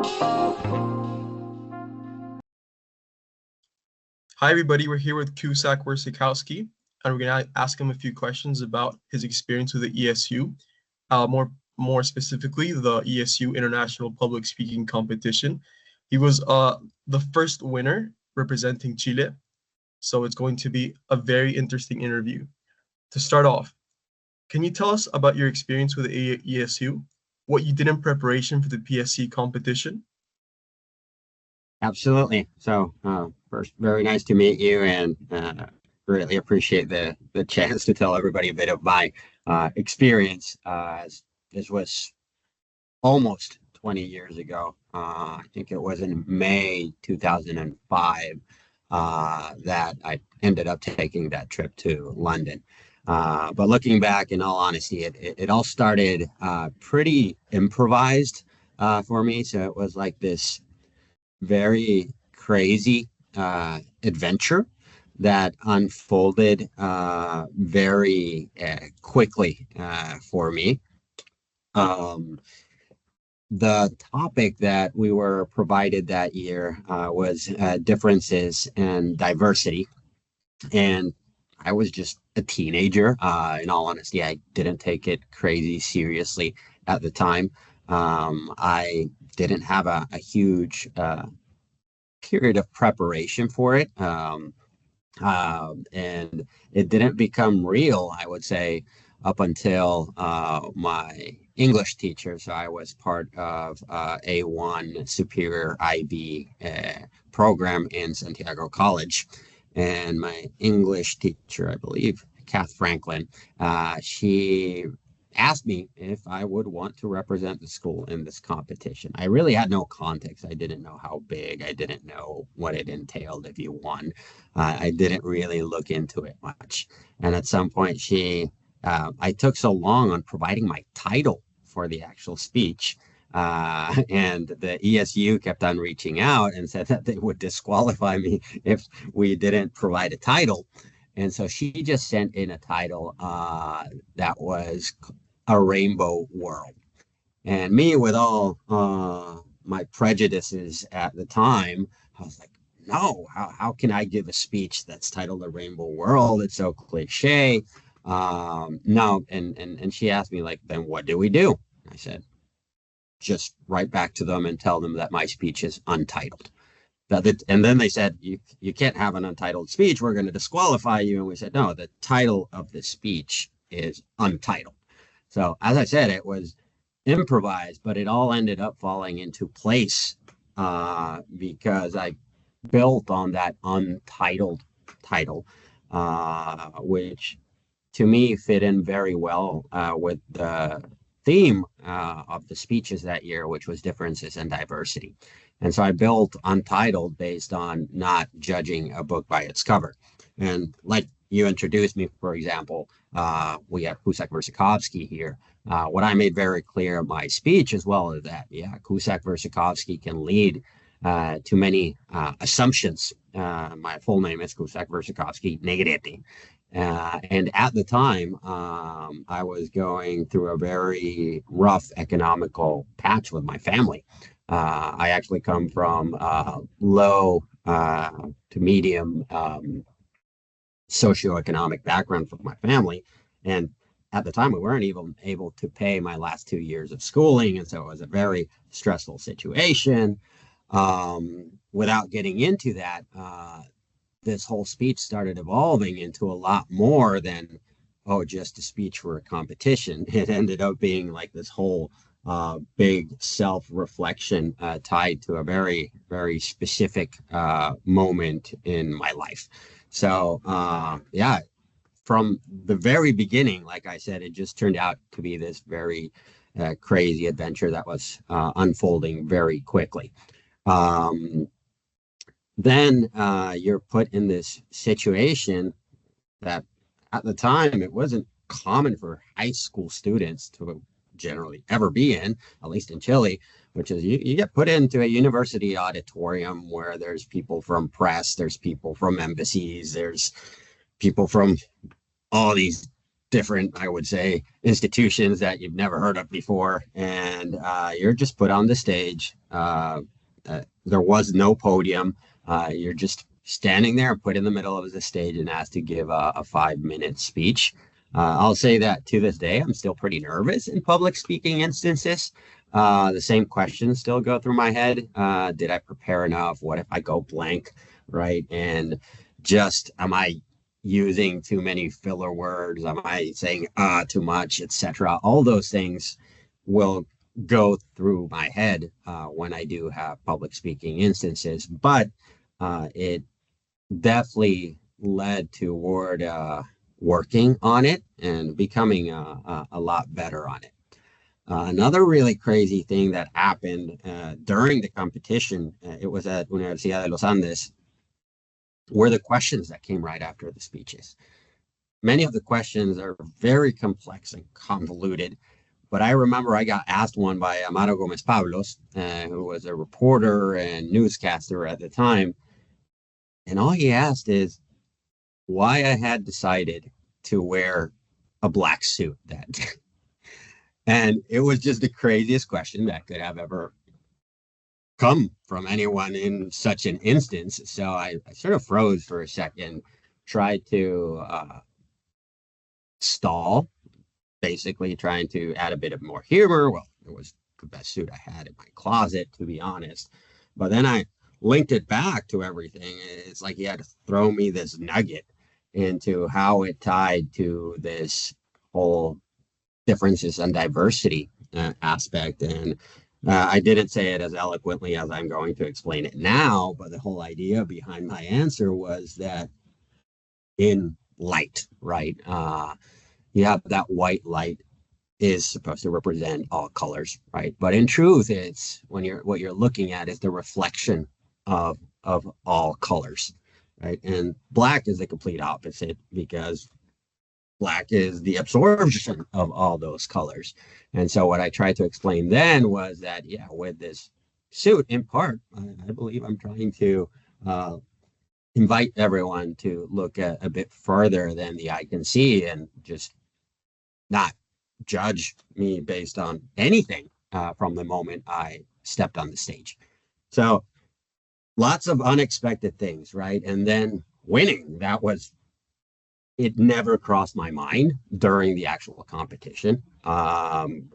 Hi, everybody. We're here with Kusac Wersikowsky, and we're going to ask him a few questions about his experience with the ESU, more specifically, the ESU International Public Speaking Competition. He was the first winner representing Chile, so it's going to be a very interesting interview. To start off, can you tell us about your experience with the ESU, what you did in preparation for the PSC competition? Absolutely. So, first, very nice to meet you, and really appreciate the chance to tell everybody a bit of my experience. This was almost 20 years ago. I think it was in May 2005 that I ended up taking that trip to London. But looking back, in all honesty, it all started pretty improvised for me. So it was like this very crazy adventure that unfolded very quickly for me. The topic that we were provided that year was differences and diversity. And I was just a teenager. In all honesty, I didn't take it crazy seriously at the time. I didn't have a huge period of preparation for it. And it didn't become real, I would say, up until my English teacher. So I was part of A1 Superior IB program in Santiago College. And my English teacher, I believe, Kath Franklin, she asked me if I would want to represent the school in this competition. I really had no context. I didn't know how big. I didn't know what it entailed if you won. I didn't really look into it much. And at some point, I took so long on providing my title for the actual speech. And the ESU kept on reaching out and said that they would disqualify me if we didn't provide a title. And so she just sent in a title that was A Rainbow World. And me, with all my prejudices at the time, I was like, no, how can I give a speech that's titled A Rainbow World? It's so cliche. No, and she asked me, like, then what do we do? I said, just write back to them and tell them that my speech is untitled. And then they said, you can't have an untitled speech. We're going to disqualify you. And we said, no, the title of the speech is untitled. So as I said, it was improvised, but it all ended up falling into place because I built on that untitled title, which to me fit in very well with the theme of the speeches that year, which was differences and diversity. And so I built Untitled based on not judging a book by its cover. And like you introduced me, for example, we have Kusac Wersikowsky here. What I made very clear in my speech as well is that, Kusac Wersikowsky can lead to many assumptions. My full name is Kusac Wersikowsky Negrete. And at the time, I was going through a very rough economical patch with my family. I actually come from low to medium socioeconomic background from my family. And at the time, we weren't even able to pay my last 2 years of schooling. And so it was a very stressful situation. Without getting into that, this whole speech started evolving into a lot more than, just a speech for a competition. It ended up being like this whole big self-reflection tied to a very, very specific moment in my life. So, from the very beginning, like I said, it just turned out to be this very crazy adventure that was unfolding very quickly. Then you're put in this situation that at the time it wasn't common for high school students to generally ever be in, at least in Chile, which is you get put into a university auditorium where there's people from press, there's people from embassies, there's people from all these different, I would say, institutions that you've never heard of before, and you're just put on the stage. There was no podium. You're just standing there, put in the middle of the stage, and asked to give a 5-minute speech. I'll say that to this day, I'm still pretty nervous in public speaking instances. The same questions still go through my head. Did I prepare enough? What if I go blank, right? And just, am I using too many filler words? Am I saying too much, etc.? All those things will go through my head when I do have public speaking instances. But it definitely led toward working on it and becoming a lot better on it. Another really crazy thing that happened during the competition, it was at Universidad de los Andes, were the questions that came right after the speeches. Many of the questions are very complex and convoluted, but I remember I got asked one by Amaro Gomez Pablos, who was a reporter and newscaster at the time, and all he asked is why I had decided to wear a black suit that day. And it was just the craziest question that could have ever come from anyone in such an instance. So I sort of froze for a second, tried to stall, basically trying to add a bit of more humor. Well, it was the best suit I had in my closet, to be honest. But then I linked it back to everything. It's like he had to throw me this nugget into how it tied to this whole differences and diversity aspect. And I didn't say it as eloquently as I'm going to explain it now, but the whole idea behind my answer was that in light, right? You have that white light is supposed to represent all colors, right? But in truth, it's what you're looking at is the reflection of all colors, right? And black is the complete opposite, because black is the absorption of all those colors. And so what I tried to explain then was that, yeah, with this suit, in part, I believe I'm trying to invite everyone to look a bit further than the eye can see, and just not judge me based on anything from the moment I stepped on the stage. So lots of unexpected things, right? And then winning, it never crossed my mind during the actual competition.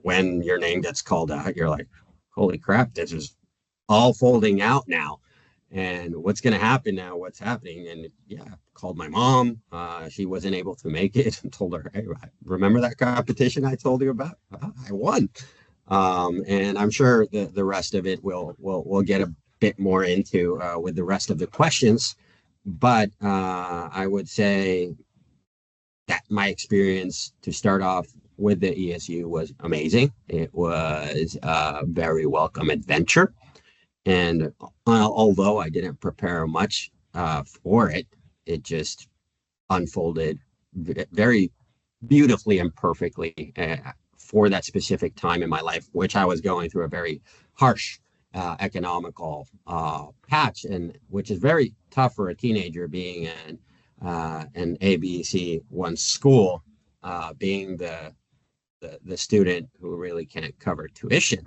When your name gets called out, you're like, holy crap, this is all folding out now. And what's going to happen now? What's happening? And yeah, called my mom. She wasn't able to make it, and told her, hey, remember that competition I told you about? I won. And I'm sure the rest of it we'll get a bit more into with the rest of the questions. But I would say that my experience to start off with the ESU was amazing. It was a very welcome adventure. And although I didn't prepare much for it, it just unfolded very beautifully and perfectly for that specific time in my life, which I was going through a very harsh economical patch, and which is very tough for a teenager being in an ABC1 school, being the student who really can't cover tuition.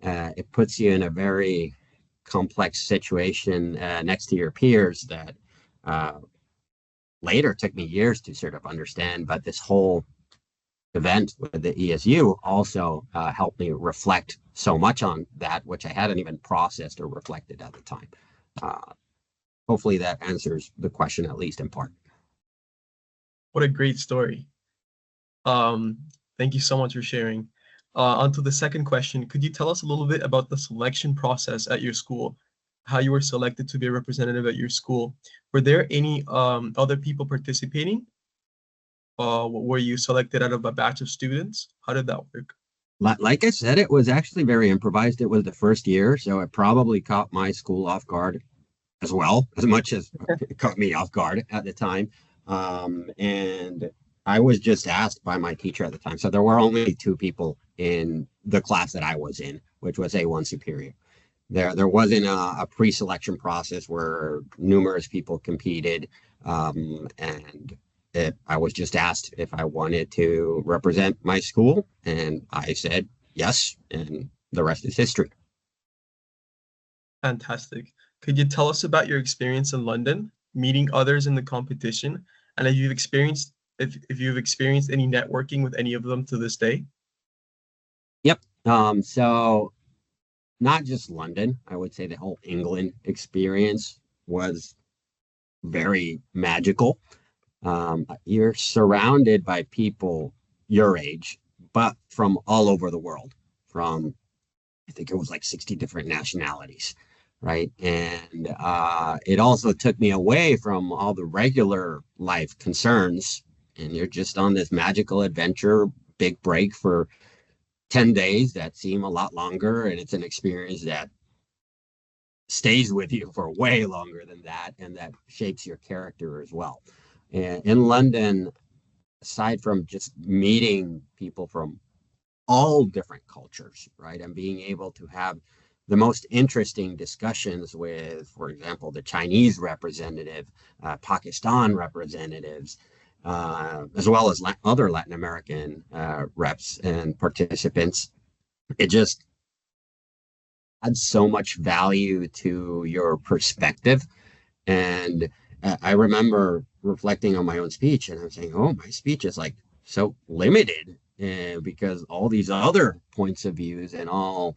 It puts you in a very complex situation next to your peers that later took me years to sort of understand. But this whole event with the ESU also helped me reflect so much on that, which I hadn't even processed or reflected at the time. Hopefully that answers the question, at least in part. What a great story. Thank you so much for sharing. On to the second question. Could you tell us a little bit about the selection process at your school, how you were selected to be a representative at your school? Were there any other people participating? Were you selected out of a batch of students? How did that work? Like I said, it was actually very improvised. It was the first year, so it probably caught my school off guard as well, as much as it caught me off guard at the time. And I was just asked by my teacher at the time. So there were only 2 people in the class that I was in, which was A1 Superior. There wasn't a pre-selection process where numerous people competed, and I was just asked if I wanted to represent my school, and I said yes, and the rest is history. Fantastic. Could you tell us about your experience in London, meeting others in the competition, and if you've experienced any networking with any of them to this day? Yep. So not just London, I would say the whole England experience was very magical. You're surrounded by people your age, but from all over the world, from I think it was like 60 different nationalities, right? And it also took me away from all the regular life concerns. And you're just on this magical adventure, big break for 10 days that seem a lot longer. And it's an experience that stays with you for way longer than that, and that shapes your character as well. And in London, aside from just meeting people from all different cultures, right, and being able to have the most interesting discussions with, for example, the Chinese representative, Pakistan representatives, as well as other Latin American reps and participants, it just adds so much value to your perspective. And I remember reflecting on my own speech, and I'm saying, oh, my speech is like so limited because all these other points of views and all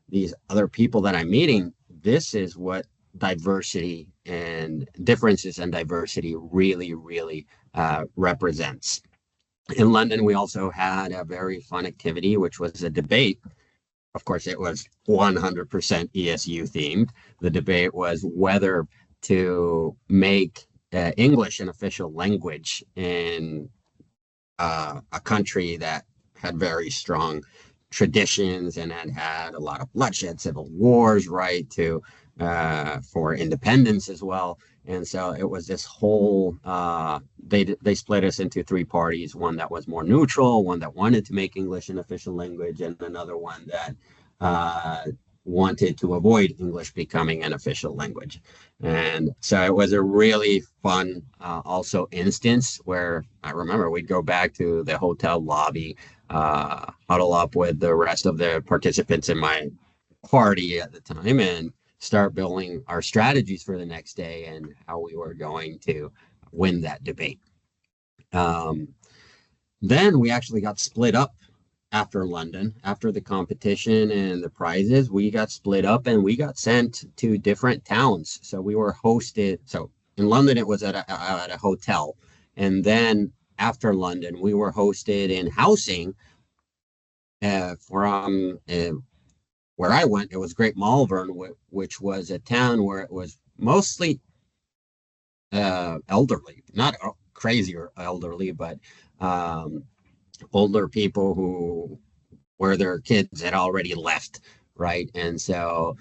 these other people that I'm meeting, this is what diversity and differences and diversity really, really represents. In London, we also had a very fun activity, which was a debate. Of course, it was 100% ESU themed. The debate was whether to make English an official language in a country that had very strong traditions and had a lot of bloodshed, civil wars, right, to for independence as well. And so it was this whole they split us into three parties: one that was more neutral, one that wanted to make English an official language, and another one that wanted to avoid English becoming an official language. And so it was a really fun also instance where I remember we'd go back to the hotel lobby, huddle up with the rest of the participants in my party at the time, and start building our strategies for the next day and how we were going to win that debate. Then we actually got split up after London, after the competition and the prizes. We got split up and we got sent to different towns. So we were hosted. So in London, it was at a hotel. And then after London, we were hosted in housing from where I went. It was Great Malvern, which was a town where it was mostly elderly, not crazy or elderly, but older people where their kids had already left, right? And so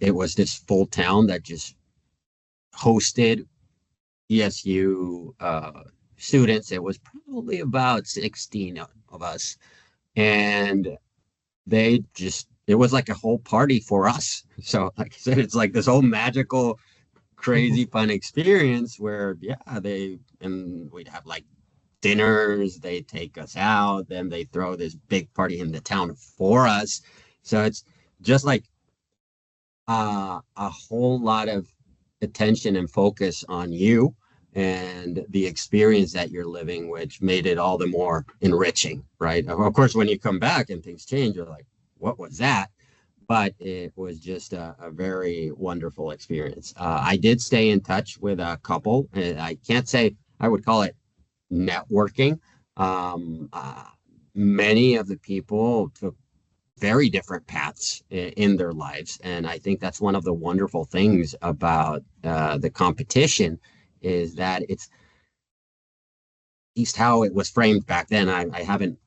it was this full town that just hosted ESU students. It was probably about 16 of us. And it was like a whole party for us. So like I said, it's like this whole magical, crazy fun experience where, we'd have like dinners, they take us out, then they throw this big party in the town for us. So it's just like a whole lot of attention and focus on you and the experience that you're living, which made it all the more enriching, right? Of course, when you come back and things change, you're like, what was that? But it was just a very wonderful experience. I did stay in touch with a couple. I can't say I would call it networking. Many of the people took very different paths in their lives. And I think that's one of the wonderful things about the competition is that it's at least how it was framed back then. I haven't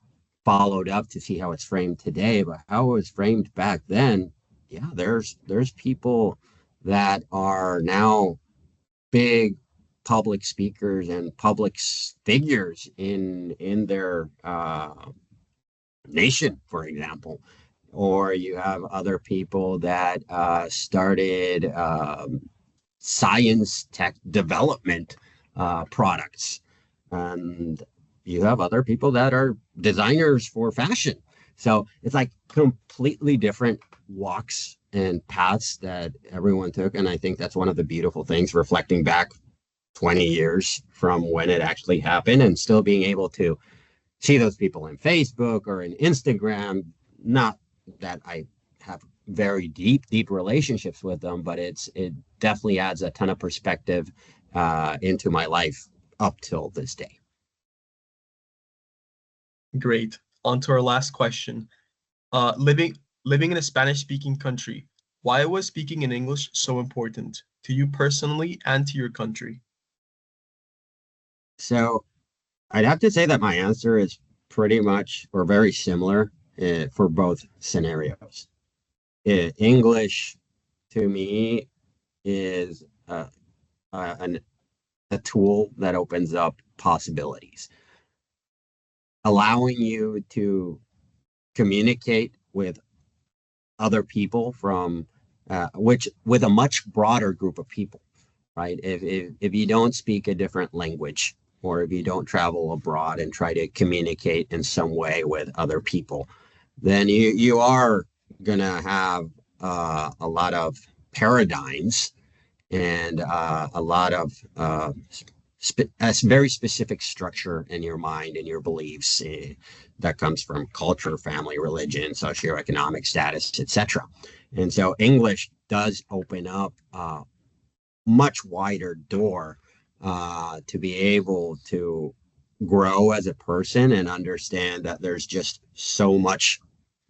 followed up to see how it's framed today, but how it was framed back then, yeah, there's people that are now big public speakers and public figures in their nation, for example. Or you have other people that started science tech development products. and you have other people that are designers for fashion. So it's like completely different walks and paths that everyone took. And I think that's one of the beautiful things, reflecting back 20 years from when it actually happened and still being able to see those people in Facebook or in Instagram. Not that I have very deep relationships with them, but it definitely adds a ton of perspective into my life up till this day. Great. On to our last question. Living in a Spanish-speaking country, why was speaking in English so important to you personally and to your country? So I'd have to say that my answer is pretty much or very similar for both scenarios. English to me is a tool that opens up possibilities, allowing you to communicate with other people from which with a much broader group of people, right? If you don't speak a different language, or if you don't travel abroad and try to communicate in some way with other people, then you are gonna have a lot of paradigms and a lot of a very specific structure in your mind and your beliefs that comes from culture, family, religion, socioeconomic status, etc. And so English does open up a much wider door to be able to grow as a person and understand that there's just so much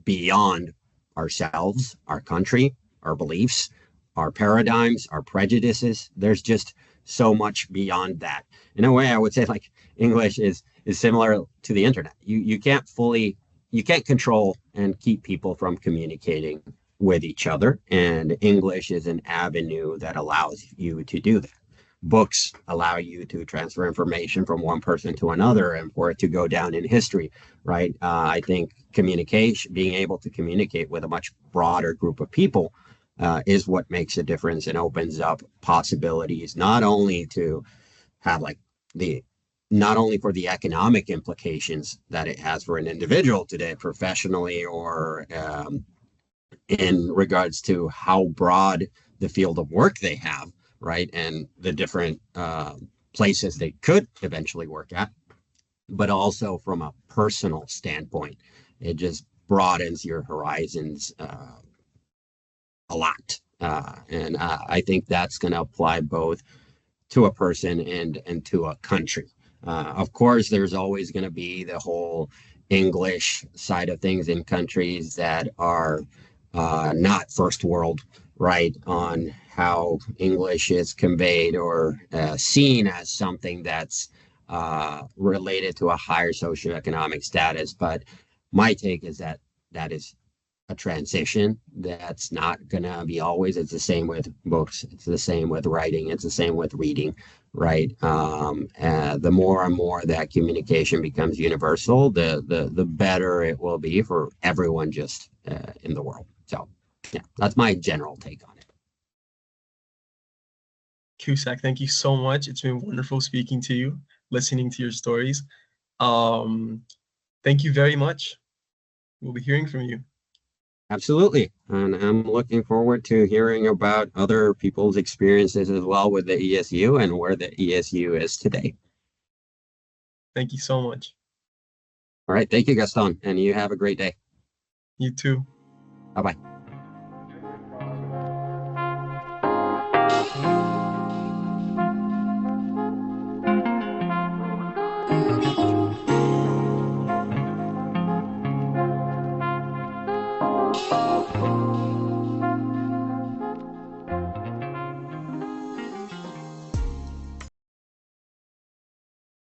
beyond ourselves, our country, our beliefs, our paradigms, our prejudices. There's just so much beyond that. In a way, I would say like English is similar to the internet. You can't control and keep people from communicating with each other, and English is an avenue that allows you to do that. Books allow you to transfer information from one person to another and for it to go down in history, right? I think communication, being able to communicate with a much broader group of people is what makes a difference and opens up possibilities, not only to have like not only for the economic implications that it has for an individual today, professionally, or in regards to how broad the field of work they have, right? And the different places they could eventually work at, but also from a personal standpoint, it just broadens your horizons a lot. And I think that's going to apply both to a person and to a country. Of course, there's always going to be the whole English side of things in countries that are not first world, right? On how English is conveyed or seen as something that's related to a higher socioeconomic status. But my take is that that is a transition. That's not going to be always. It's the same with books. It's the same with writing. It's the same with reading, right? The more and more that communication becomes universal, the better it will be for everyone just in the world. So, yeah, that's my general take on it. Kusac, thank you so much. It's been wonderful speaking to you, listening to your stories. Thank you very much. We'll be hearing from you. Absolutely. And I'm looking forward to hearing about other people's experiences as well with the ESU and where the ESU is today. Thank you so much. All right. Thank you, Gaston. And you have a great day. You too. Bye-bye.